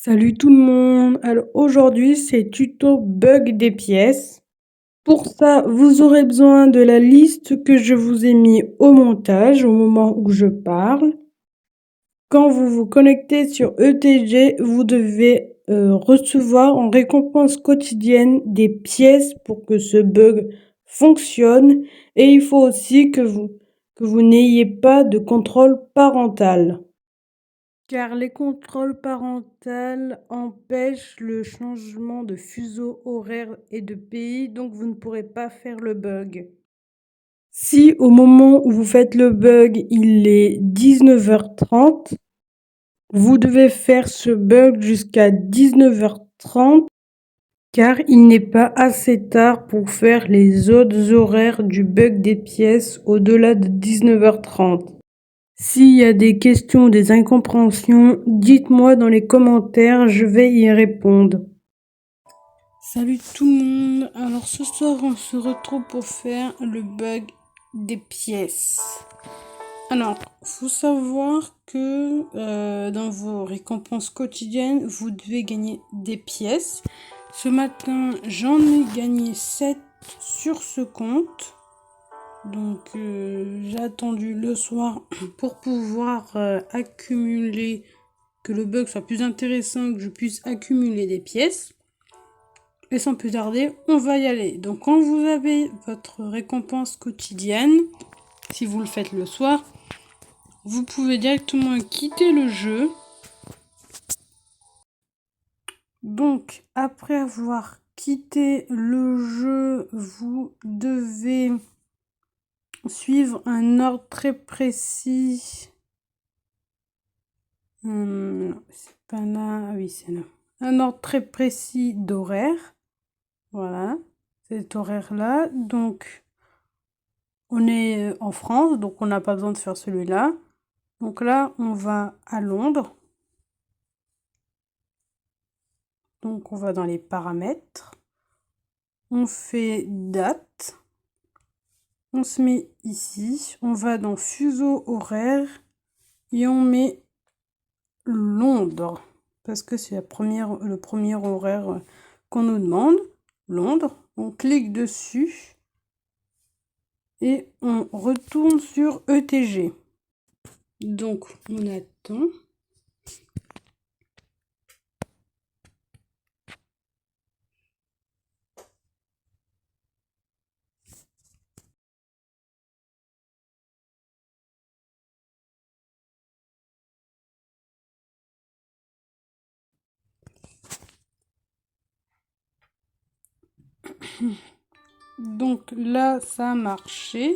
Salut tout le monde. Alors aujourd'hui, c'est tuto bug des pièces. Pour ça, vous aurez besoin de la liste que je vous ai mis au montage au moment où je parle. Quand vous vous connectez sur ETG, vous devez recevoir en récompense quotidienne des pièces pour que ce bug fonctionne. Et il faut aussi que vous n'ayez pas de contrôle parental. Car les contrôles parentaux empêchent le changement de fuseau horaire et de pays, donc vous ne pourrez pas faire le bug. Si au moment où vous faites le bug, il est 19h30, vous devez faire ce bug jusqu'à 19h30 car il n'est pas assez tard pour faire les autres horaires du bug des pièces au-delà de 19h30. S'il y a des questions, des incompréhensions, dites-moi dans les commentaires, je vais y répondre. Salut tout le monde. Alors ce soir, on se retrouve pour faire le bug des pièces. Alors, faut savoir que dans vos récompenses quotidiennes, vous devez gagner des pièces. Ce matin, j'en ai gagné 7 sur ce compte. Donc j'ai attendu le soir pour pouvoir accumuler, que le bug soit plus intéressant, que je puisse accumuler des pièces. Et sans plus tarder, on va y aller. Donc quand vous avez votre récompense quotidienne, si vous le faites le soir, vous pouvez directement quitter le jeu. Donc après avoir quitté le jeu, vous devez suivre un ordre très précis. Non, c'est pas là. Ah oui, c'est là. Un ordre très précis d'horaire. Voilà, cet horaire-là. Donc, on est en France, donc on n'a pas besoin de faire celui-là. Donc là, on va à Londres. Donc, on va dans les paramètres. On fait date. On se met ici. On va dans fuseau horaire. Et on met Londres. Parce que c'est le premier horaire qu'on nous demande. Londres. On clique dessus. Et on retourne sur ETG. Donc, on attend. Donc là, ça a marché.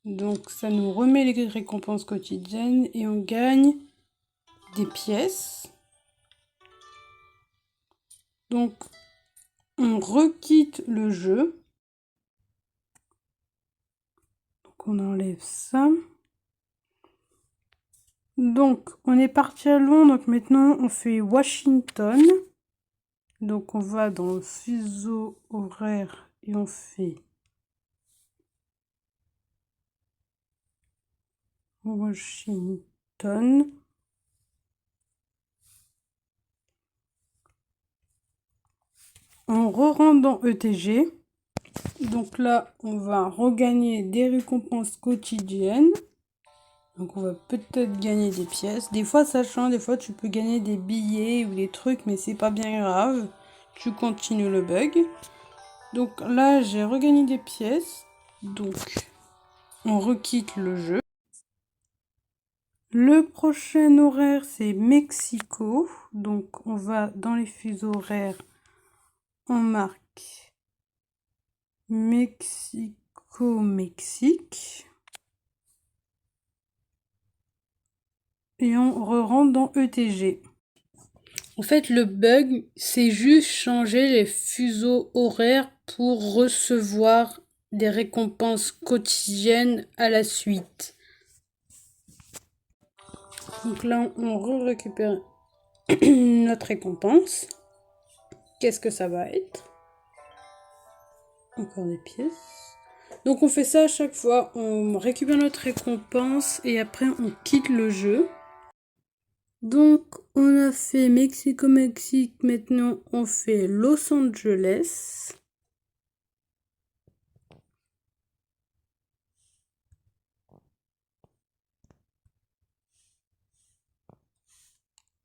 Donc ça nous remet les récompenses quotidiennes et on gagne des pièces. Donc on requitte le jeu. Donc on enlève ça. Donc on est parti à Londres. Donc maintenant on fait Washington. Donc on va dans le fuseau horaire et on fait Washington. On re-rentre dans ETG. Donc là, on va regagner des récompenses quotidiennes. Donc on va peut-être gagner des pièces. Des fois ça change, des fois tu peux gagner des billets ou des trucs, mais c'est pas bien grave. Tu continues le bug. Donc là, j'ai regagné des pièces. Donc on requitte le jeu. Le prochain horaire, c'est Mexico. Donc on va dans les fuseaux horaires. On marque Mexico, Mexique. Et on re-rentre dans ETG. En fait, le bug, c'est juste changer les fuseaux horaires pour recevoir des récompenses quotidiennes à la suite. Donc là, on récupère notre récompense. Qu'est-ce que ça va être? Encore des pièces. Donc on fait ça à chaque fois. On récupère notre récompense et après on quitte le jeu. Donc, on a fait Mexico-Mexique, maintenant on fait Los Angeles.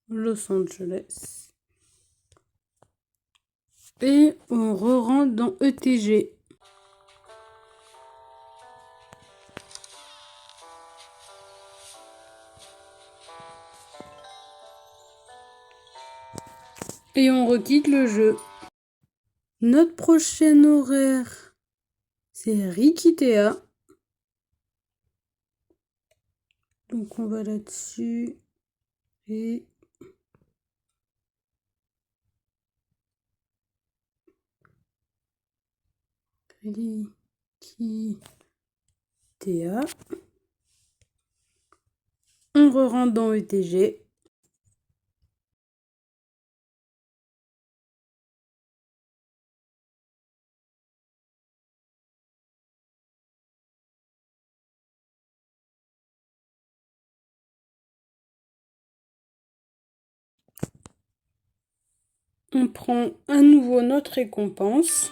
Los Angeles. Et on re-rentre dans ETG. Et on requitte le jeu. Notre prochain horaire, c'est Rikitea. Donc on va là-dessus. Et Rikitea. On re-rentre dans ETG. On prend à nouveau notre récompense.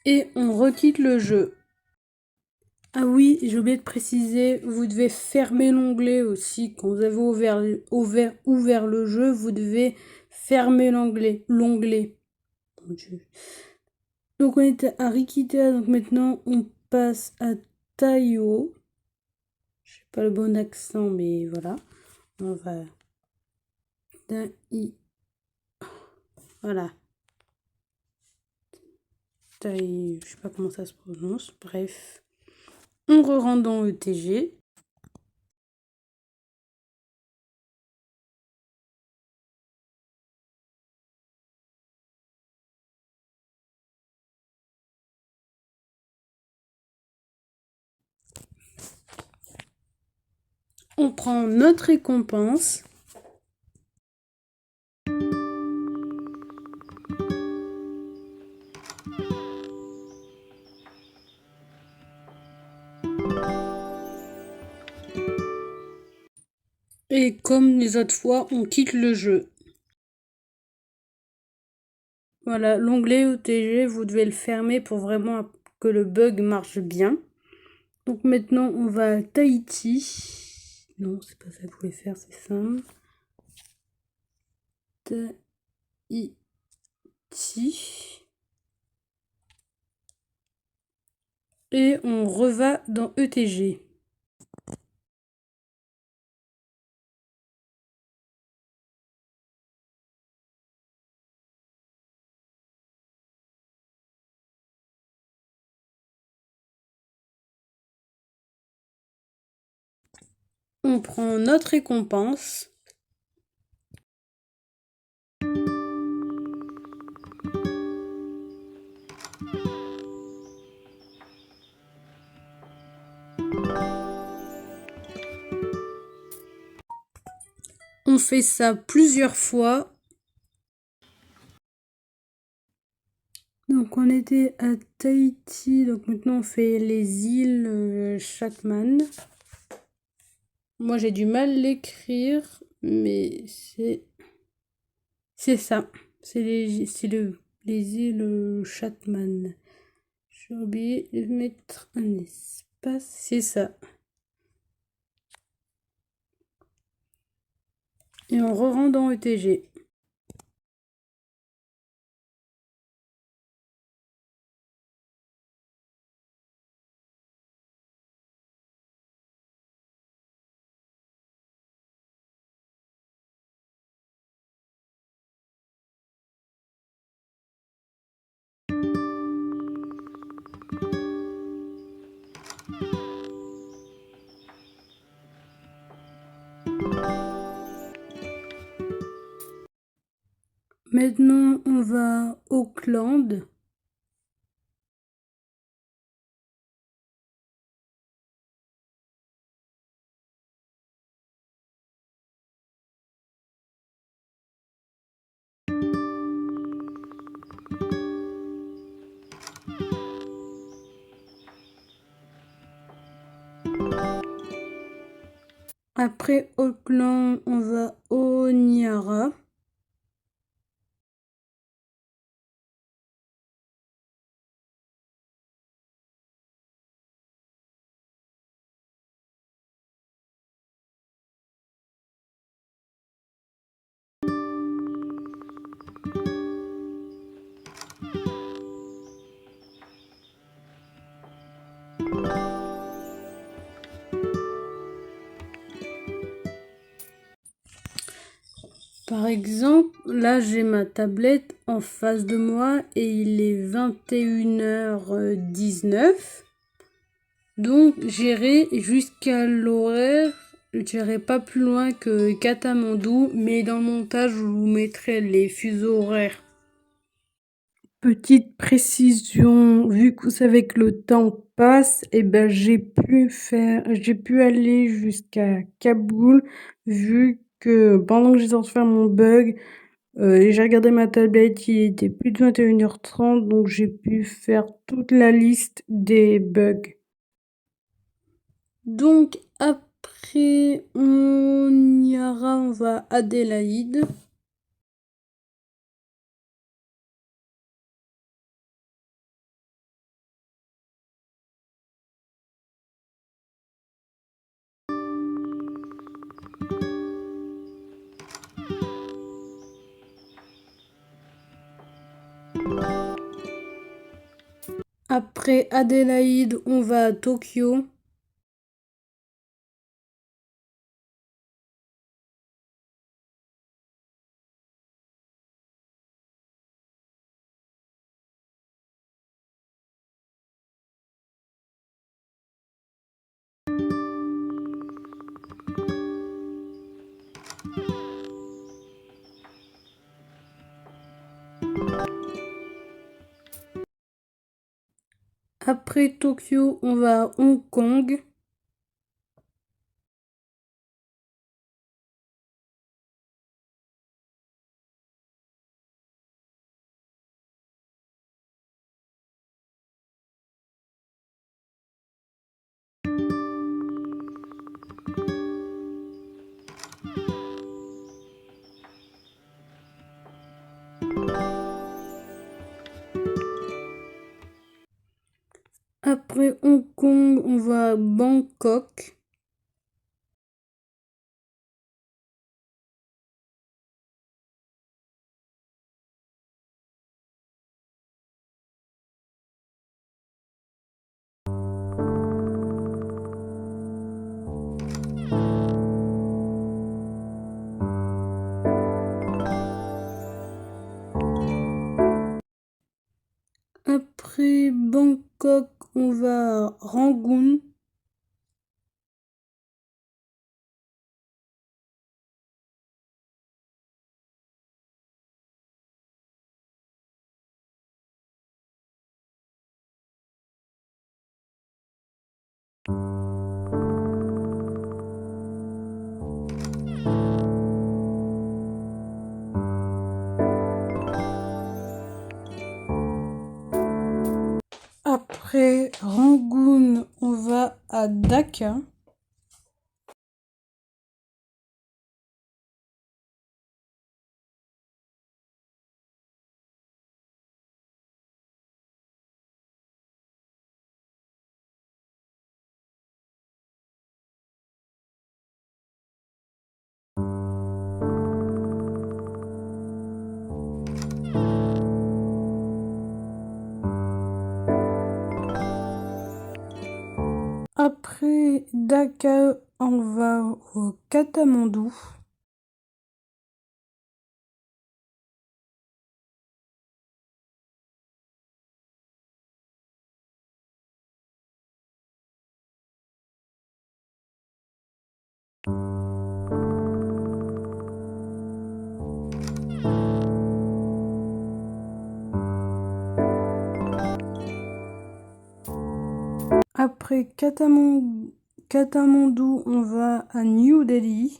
Et on requitte le jeu. Ah oui, j'ai oublié de préciser, vous devez fermer l'onglet aussi. Quand vous avez ouvert le jeu, vous devez fermer l'onglet. Mon Dieu. Donc on était à Rikitea, donc maintenant on passe à Taiyo. Je sais pas le bon accent, mais voilà. On va... Voilà. Je sais pas comment ça se prononce. Bref. On re-rentre dans ETG. On prend notre récompense. Et comme les autres fois, on quitte le jeu. Voilà, l'onglet OTG, vous devez le fermer pour vraiment que le bug marche bien. Donc maintenant, on va à Tahiti. Non, c'est pas ça que vous voulez faire, c'est simple. Tahiti. Et on reva dans ETG. On prend notre récompense. On fait ça plusieurs fois. Donc on était à Tahiti, donc maintenant on fait les îles Chatman. Moi j'ai du mal à l'écrire, mais c'est ça. C'est les îles Chatman. J'ai oublié de mettre un espace, c'est ça. Et on re-rentre dans ETG. Maintenant on va à Auckland. Après Auckland, on va au Niara. Par exemple, là j'ai ma tablette en face de moi et il est 21h19. Donc j'irai jusqu'à l'horaire, j'irai pas plus loin que Kathmandu, mais dans le montage je vous mettrai les fuseaux horaires. Petite précision, vu que vous savez que le temps passe, et ben j'ai pu aller jusqu'à Kaboul, vu que pendant que j'étais en train de faire mon bug, j'ai regardé ma tablette, il était plus de 21h30, donc j'ai pu faire toute la liste des bugs. Donc après on va à Adélaïde. Après Adélaïde, on va à Tokyo. Après Tokyo, on va à Hong Kong. Après Hong Kong, on va à Bangkok. Après Bangkok, on va à Rangoon. Après Rangoon, on va à Dhaka. Après Dhaka, on va au Katmandou. Après Katmandou, on va à New Delhi.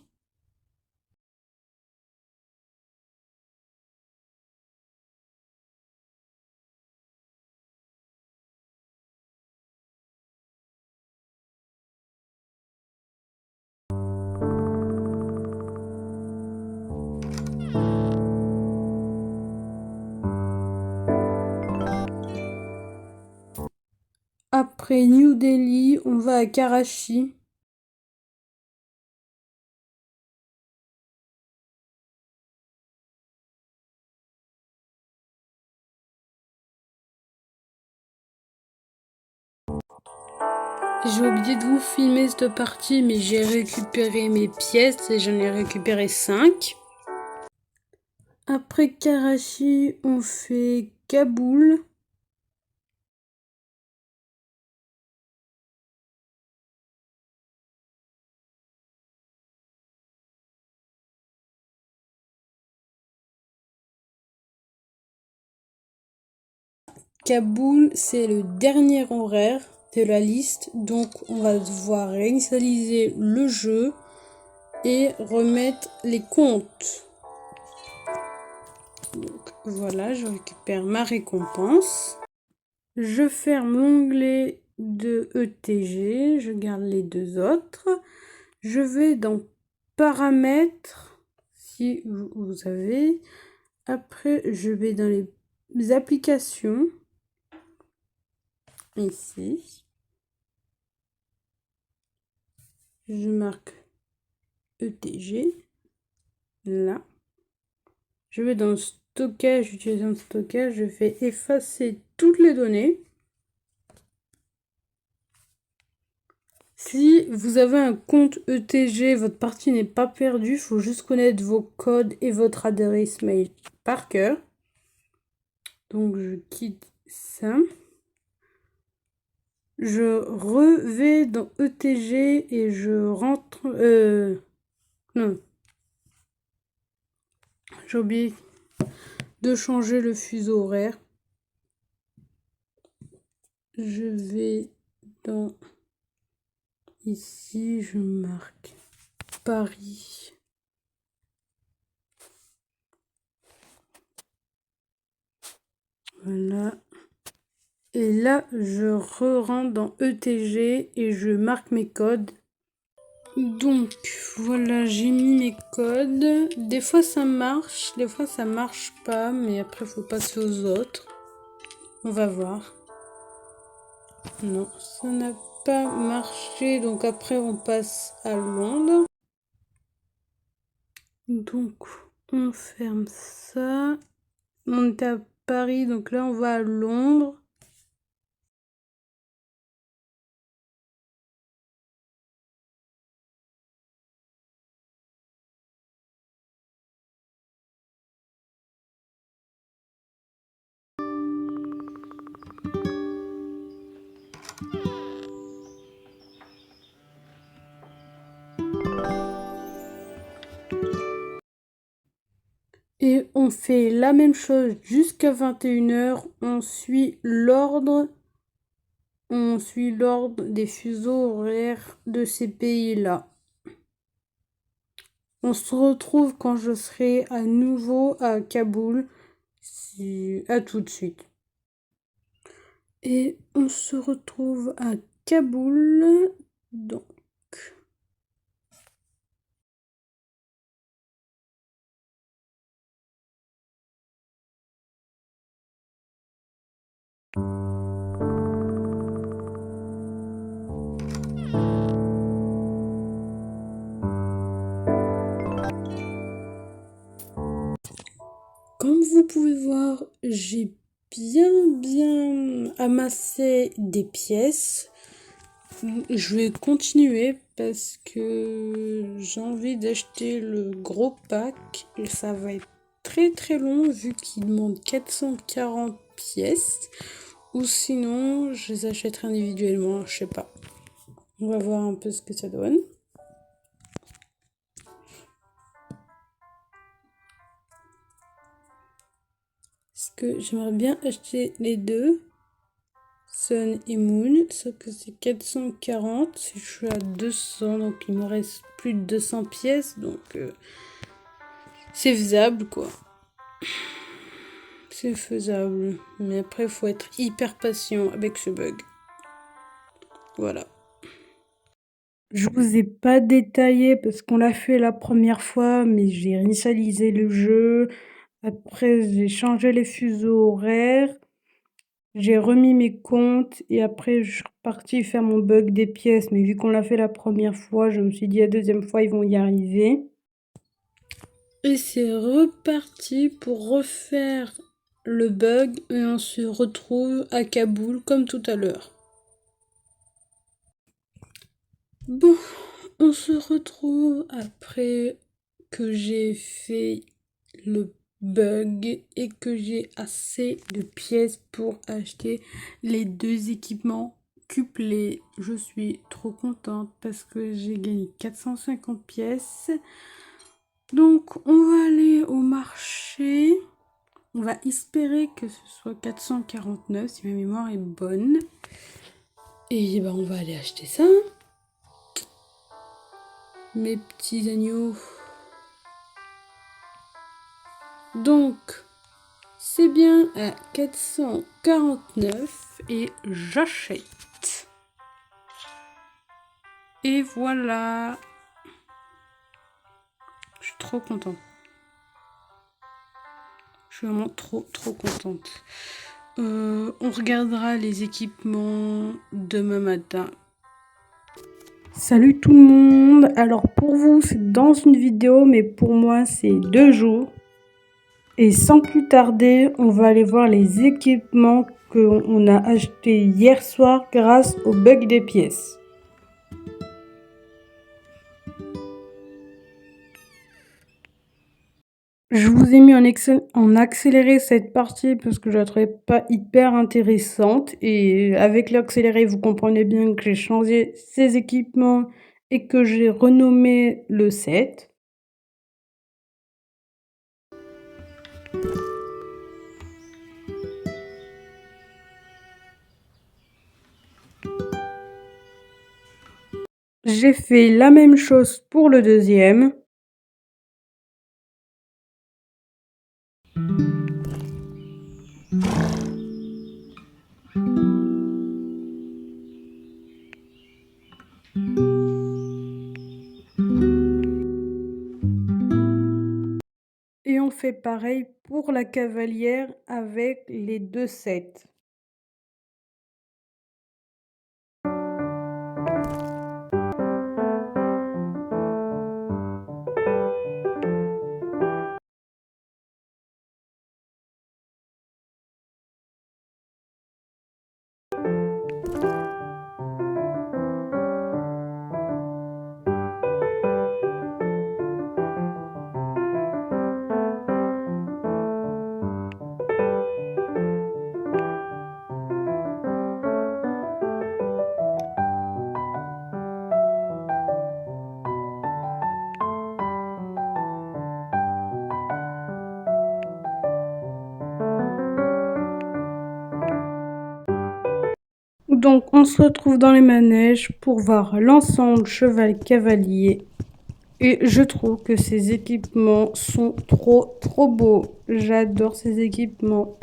Après New Delhi, on va à Karachi. J'ai oublié de vous filmer cette partie, mais j'ai récupéré mes pièces et j'en ai récupéré 5. Après Karachi, on fait Kaboul. Kaboul, c'est le dernier horaire de la liste, donc on va devoir réinitialiser le jeu et remettre les comptes. Donc voilà, je récupère ma récompense. Je ferme l'onglet de ETG, je garde les deux autres. Je vais dans Paramètres, si vous avez. Après, je vais dans les applications. Ici. Je marque ETG. Là. Je vais dans stockage, utilisation de stockage. Je fais effacer toutes les données. Si vous avez un compte ETG, votre partie n'est pas perdue. Il faut juste connaître vos codes et votre adresse mail par cœur. Donc je quitte ça. Je revais dans ETG et je rentre... non. J'ai oublié de changer le fuseau horaire. Je vais dans... Ici, je marque Paris. Voilà. Et là, je re-rentre dans ETG et je marque mes codes. Donc, voilà, j'ai mis mes codes. Des fois, ça marche, des fois, ça marche pas. Mais après, il faut passer aux autres. On va voir. Non, ça n'a pas marché. Donc, après, on passe à Londres. Donc, on ferme ça. On est à Paris, donc là, on va à Londres. Et on fait la même chose jusqu'à 21h. On suit l'ordre des fuseaux horaires de ces pays-là. On se retrouve quand je serai à nouveau à Kaboul. À tout de suite. Et on se retrouve à Kaboul. Donc. Comme vous pouvez voir, j'ai bien amassé des pièces. Je vais continuer parce que j'ai envie d'acheter le gros pack et ça va être très long vu qu'il demande 440 pièces. Ou sinon, je les achèterai individuellement, je sais pas. On va voir un peu ce que ça donne. Parce que j'aimerais bien acheter les deux, Sun et Moon, sauf que c'est 440. Si je suis à 200, donc il me reste plus de 200 pièces, donc c'est faisable quoi. C'est faisable, mais après il faut être hyper patient avec ce bug. Voilà. Je vous ai pas détaillé parce qu'on l'a fait la première fois, mais j'ai initialisé le jeu. Après, j'ai changé les fuseaux horaires. J'ai remis mes comptes et après je suis repartie faire mon bug des pièces. Mais vu qu'on l'a fait la première fois, je me suis dit la deuxième fois, ils vont y arriver. Et c'est reparti pour refaire le bug et on se retrouve à Kaboul comme tout à l'heure. Bon, on se retrouve après que j'ai fait le bug et que j'ai assez de pièces pour acheter les 2 équipements couplés. Je suis trop contente parce que j'ai gagné 450 pièces. Donc on va aller au marché. On va espérer que ce soit 449 si ma mémoire est bonne. Et ben on va aller acheter ça. Mes petits agneaux. Donc, c'est bien à 449 et j'achète. Et voilà. Je suis trop contente. Je suis vraiment trop contente. On regardera les équipements demain matin. Salut tout le monde. Alors pour vous, c'est dans une vidéo, mais pour moi, c'est 2 jours. Et sans plus tarder, on va aller voir les équipements qu'on a achetés hier soir grâce au bug des pièces. Je vous ai mis en accéléré cette partie parce que je la trouvais pas hyper intéressante. Et avec l'accéléré, vous comprenez bien que j'ai changé ces équipements et que j'ai renommé le set. J'ai fait la même chose pour le deuxième. Et on fait pareil pour la cavalière avec les 2 sets. Donc on se retrouve dans les manèges pour voir l'ensemble cheval-cavalier. Et je trouve que ces équipements sont trop beaux. J'adore ces équipements.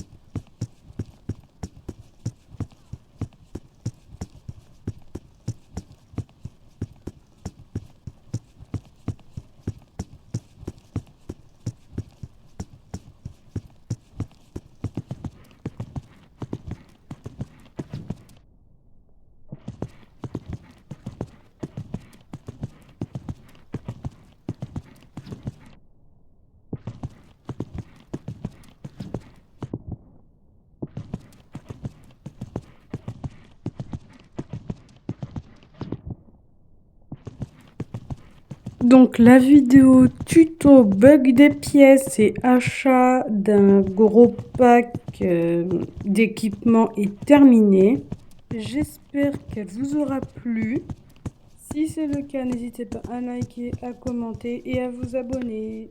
Donc la vidéo tuto bug des pièces et achat d'un gros pack d'équipements est terminée. J'espère qu'elle vous aura plu. Si c'est le cas, n'hésitez pas à liker, à commenter et à vous abonner.